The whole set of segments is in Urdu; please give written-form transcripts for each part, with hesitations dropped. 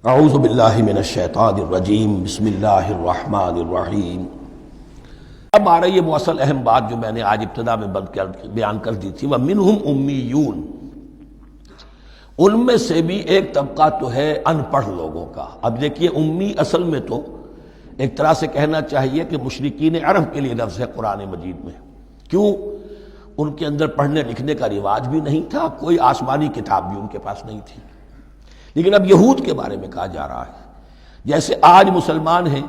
اعوذ باللہ من الشیطان الرجیم بسم اللہ الرحمن الرحیم۔ اب آ رہی ہے وہ اصل اہم بات جو میں نے آج ابتدا میں بیان کر دی تھی، وَمِنْهُمْ أُمِّيُّونَ، ان میں سے بھی ایک طبقہ تو ہے ان پڑھ لوگوں کا۔ اب دیکھیے امی اصل میں تو ایک طرح سے کہنا چاہیے کہ مشرکین عرب کے لیے لفظ ہے قرآن مجید میں۔ کیوں؟ ان کے اندر پڑھنے لکھنے کا رواج بھی نہیں تھا، کوئی آسمانی کتاب بھی ان کے پاس نہیں تھی۔ لیکن اب یہود کے بارے میں کہا جا رہا ہے، جیسے آج مسلمان ہیں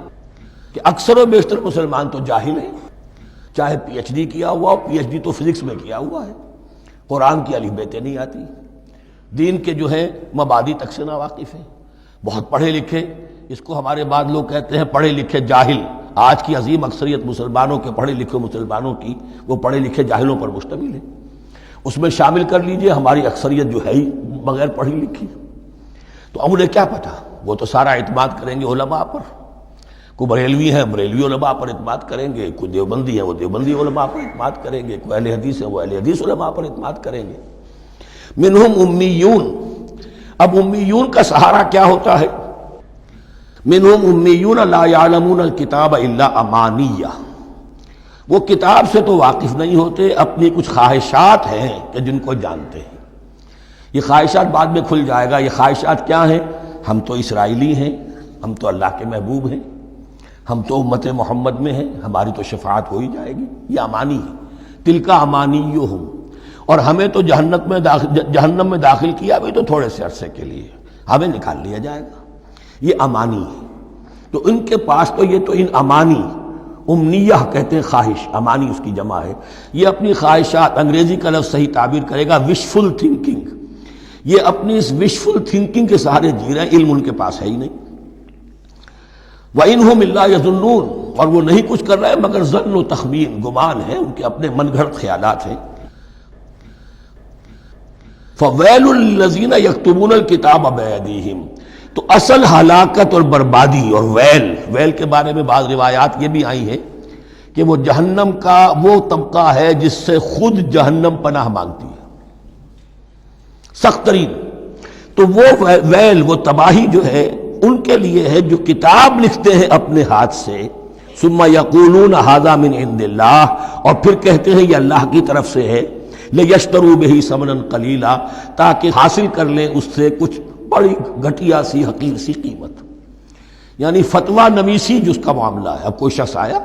کہ اکثر و بیشتر مسلمان تو جاہل ہیں، چاہے پی ایچ ڈی کیا ہوا ہو، پی ایچ ڈی تو فزکس میں کیا ہوا ہے، قرآن کی الف بیتیں نہیں آتی، دین کے جو ہے مبادی تک سے ناواقف ہیں، بہت پڑھے لکھے، اس کو ہمارے بعض لوگ کہتے ہیں پڑھے لکھے جاہل۔ آج کی عظیم اکثریت مسلمانوں کے پڑھے لکھے مسلمانوں کی وہ پڑھے لکھے جاہلوں پر مشتمل ہے۔ اس میں شامل کر لیجئے ہماری اکثریت جو ہے ہی بغیر پڑھی لکھی، تو اب انہیں کیا پتا، وہ تو سارا اعتماد کریں گے علماء پر۔ کوئی بریلوی ہیں بریلوی علماء پر اعتماد کریں گے، کوئی دیوبندی ہیں وہ دیوبندی علماء پر اعتماد کریں گے، کوئی اہل حدیث ہیں وہ اہل حدیث علماء پر اعتماد کریں گے۔ منہم امیون، اب امیون کا سہارا کیا ہوتا ہے؟ منہم امیون لا یعلمون الکتاب الا امانیہ، وہ کتاب سے تو واقف نہیں ہوتے، اپنی کچھ خواہشات ہیں کہ جن کو جانتے ہیں۔ یہ خواہشات بعد میں کھل جائے گا۔ یہ خواہشات کیا ہیں؟ ہم تو اسرائیلی ہیں، ہم تو اللہ کے محبوب ہیں، ہم تو امت محمد میں ہیں، ہماری تو شفاعت ہو ہی جائے گی۔ یہ امانی ہے، تلک امانیہم، اور ہمیں تو جہنم میں داخل کیا بھی تو تھوڑے سے عرصے کے لیے، ہمیں نکال لیا جائے گا۔ یہ امانی ہے۔ تو ان کے پاس تو یہ تو ان امانی، امنیہ کہتے ہیں خواہش، امانی اس کی جمع ہے، یہ اپنی خواہشات، انگریزی کا لفظ صحیح تعبیر کرے گا وشفل تھنکنگ، یہ اپنی اس وشفل تھنکنگ کے سہارے جی رہے ہیں، علم ان کے پاس ہے ہی نہیں۔ وَإِنْهُمْ إِلَّا يَظُنُّونَ، اور وہ نہیں کچھ کر رہے مگر ظن و تخمین، گمان ہے، ان کے اپنے من گھڑت خیالات ہیں۔ فَوَيْلٌ لِّلَّذِينَ يَكْتُبُونَ الْكِتَابَ بِأَيْدِيهِمْ، تو اصل ہلاکت اور بربادی اور ویل کے بارے میں بعض روایات یہ بھی آئی ہیں کہ وہ جہنم کا وہ طبقہ ہے جس سے خود جہنم پناہ مانگتی ہے، سخت ترین۔ تو وہ ویل، وہ تباہی جو ہے ان کے لیے ہے جو کتاب لکھتے ہیں اپنے ہاتھ سے، ثم یقولون ھذا من عند اللہ، اور پھر کہتے ہیں یہ اللہ کی طرف سے ہے، لیشتروا بہ ثمنا قلیلا، تاکہ حاصل کر لیں اس سے کچھ بڑی گھٹیا سی حقیر سی قیمت، یعنی فتویٰ نویسی جس کا معاملہ ہے۔ اب کوئی شخص آیا،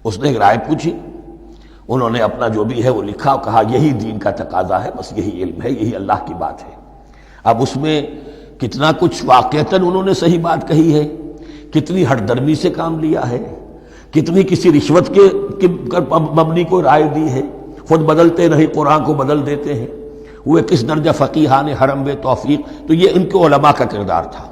اس نے ایک رائے پوچھی، انہوں نے اپنا جو بھی ہے وہ لکھا، کہا یہی دین کا تقاضا ہے، بس یہی علم ہے، یہی اللہ کی بات ہے۔ اب اس میں کتنا کچھ واقعتاً انہوں نے صحیح بات کہی ہے، کتنی ہٹ درمی سے کام لیا ہے، کتنی کسی رشوت کے مبنی کو رائے دی ہے، خود بدلتے نہیں قرآن کو بدل دیتے ہیں، وہ کس درجہ فقیہان حرم بے توفیق۔ تو یہ ان کے علماء کا کردار تھا۔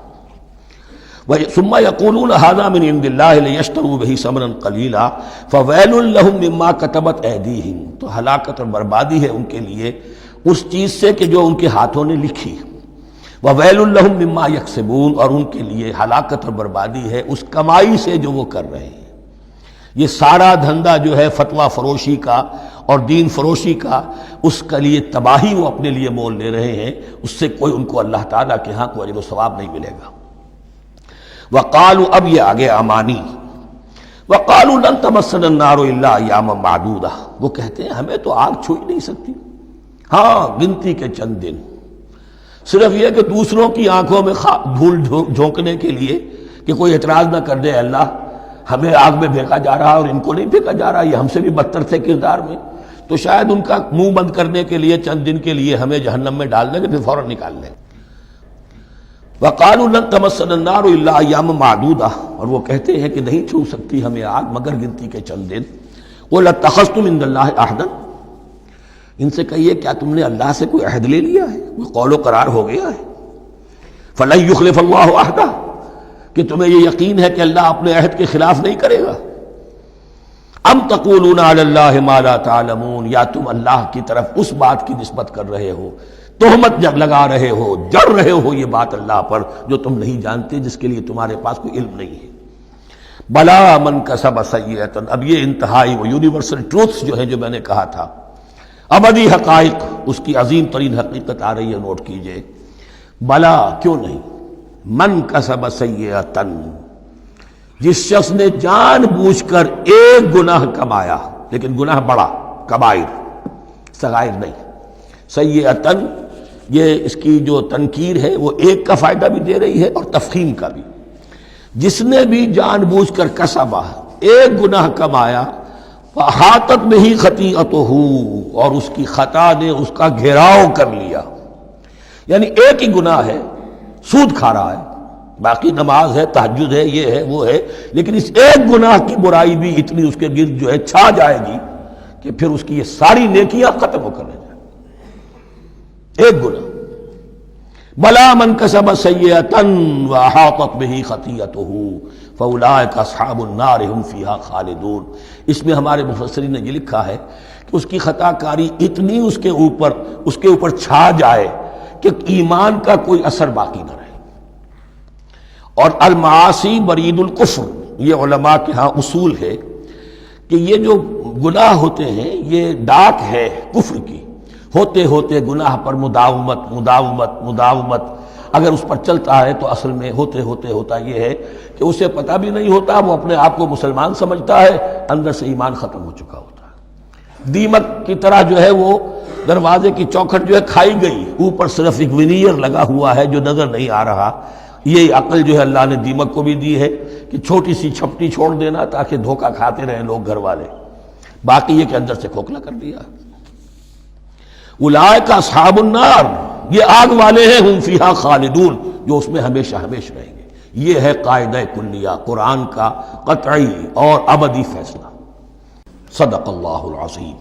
ثم یقولون ھذا من عند اللہ لیشتروا بہ ثمنا قلیلا فویل لہم مما کتبت ایدیہم، تو ہلاکت اور بربادی ہے ان کے لیے اس چیز سے کہ جو ان کے ہاتھوں نے لکھی، وویل لہم مما یکسبون، اور ان کے لیے ہلاکت اور بربادی ہے اس کمائی سے جو وہ کر رہے ہیں۔ یہ سارا دھندا جو ہے فتویٰ فروشی کا اور دین فروشی کا، اس کے لیے تباہی وہ اپنے لیے مول لے رہے ہیں، اس سے کوئی ان کو اللہ تعالیٰ کے ہاں کوئی اجر و ثواب نہیں ملے گا۔ وقالوا، اب یہ آگے امانی، وقالوا لن تمسنا النار الا ایاما معدودہ، وہ کہتے ہیں ہمیں تو آگ چھو ہی نہیں سکتی، ہاں گنتی کے چند دن، صرف یہ کہ دوسروں کی آنکھوں میں دھول جھونکنے کے لیے کہ کوئی اعتراض نہ کر دے، اللہ ہمیں آگ میں پھینکا جا رہا اور ان کو نہیں پھینکا جا رہا، یہ ہم سے بھی بدتر تھے کردار میں، تو شاید ان کا منہ بند کرنے کے لیے چند دن کے لیے ہمیں جہنم میں ڈال دیں گے، پھر فوراً نکال لیں۔ وقالوا لن تمسنا النار الا ایاما معدودہ، اور وہ کہتے ہیں کہ نہیں چھو سکتی ہمیں آگ مگر گنتی کے چند دن۔ قل اتخذتم عند اللہ عہدا، ان سے کہیے کیا تم نے اللہ سے کوئی عہد لے لیا ہے، کوئی قول و قرار ہو گیا ہے؟ فلن یخلف اللہ عہدہ، کہ تمہیں یہ یقین ہے کہ اللہ اپنے عہد کے خلاف نہیں کرے گا؟ ام تقولون علی اللہ ما لا تعلمون، یا تم اللہ کی طرف اس بات کی نسبت کر رہے ہو، تہمت لگا رہے ہو، جڑ رہے ہو یہ بات اللہ پر جو تم نہیں جانتے، جس کے لیے تمہارے پاس کوئی علم نہیں ہے۔ بلا من کسب سیئۃ، اب یہ انتہائی وہ یونیورسل ٹروتھس جو ہے جو میں نے کہا تھا، ابدی حقائق، اس کی عظیم ترین حقیقت آ رہی ہے، نوٹ کیجئے۔ بلا، کیوں نہیں، من کسب سیئۃ، جس شخص نے جان بوجھ کر ایک گناہ کمایا، لیکن گناہ بڑا، کبائر، صغائر نہیں، سیئۃ یہ اس کی جو تنکیر ہے وہ ایک کا فائدہ بھی دے رہی ہے اور تفخیم کا بھی۔ جس نے بھی جان بوجھ کر کسبا، ایک گناہ کمایا، فاحاطت بہ خطیئتہ، اور اس کی خطا نے اس کا گھیراؤ کر لیا، یعنی ایک ہی گناہ ہے، سود کھا رہا ہے، باقی نماز ہے، تہجد ہے، یہ ہے وہ ہے، لیکن اس ایک گناہ کی برائی بھی اتنی اس کے گرد جو ہے چھا جائے گی کہ پھر اس کی یہ ساری نیکیاں ختم ہو کر رہ جائیں، ایک گناہ۔ بلا من کسب سیئۃ واحاطت بہ خطیئتہ فاولئک اصحاب النار هم فیہا خالدون۔ اس میں ہمارے مفسرین نے یہ لکھا ہے کہ اس کی خطا کاری اتنی اس کے اوپر چھا جائے کہ ایمان کا کوئی اثر باقی نہ رہے۔ اور المعاصی برید الکفر، یہ علماء کے ہاں اصول ہے کہ یہ جو گناہ ہوتے ہیں یہ ڈاک ہے کفر کی، ہوتے ہوتے گناہ پر مداومت اگر اس پر چلتا ہے تو اصل میں ہوتے ہوتے ہوتا یہ ہے کہ اسے پتہ بھی نہیں ہوتا، وہ اپنے آپ کو مسلمان سمجھتا ہے، اندر سے ایمان ختم ہو چکا ہوتا ہے۔ دیمک کی طرح جو ہے وہ دروازے کی چوکھٹ جو ہے کھائی گئی، اوپر صرف ایک ونیئر لگا ہوا ہے جو نظر نہیں آ رہا۔ یہ عقل جو ہے اللہ نے دیمک کو بھی دی ہے کہ چھوٹی سی چھپٹی چھوڑ دینا تاکہ دھوکہ کھاتے رہیں لوگ گھر والے، باقی یہ کہ اندر سے کھوکھلا کر دیا۔ اولئک اصحاب النار، یہ آگ والے ہیں، ہم فیہا خالدون، جو اس میں ہمیشہ ہمیشہ رہیں گے۔ یہ ہے قاعدہ کلیہ، قرآن کا قطعی اور ابدی فیصلہ۔ صدق اللہ العظیم۔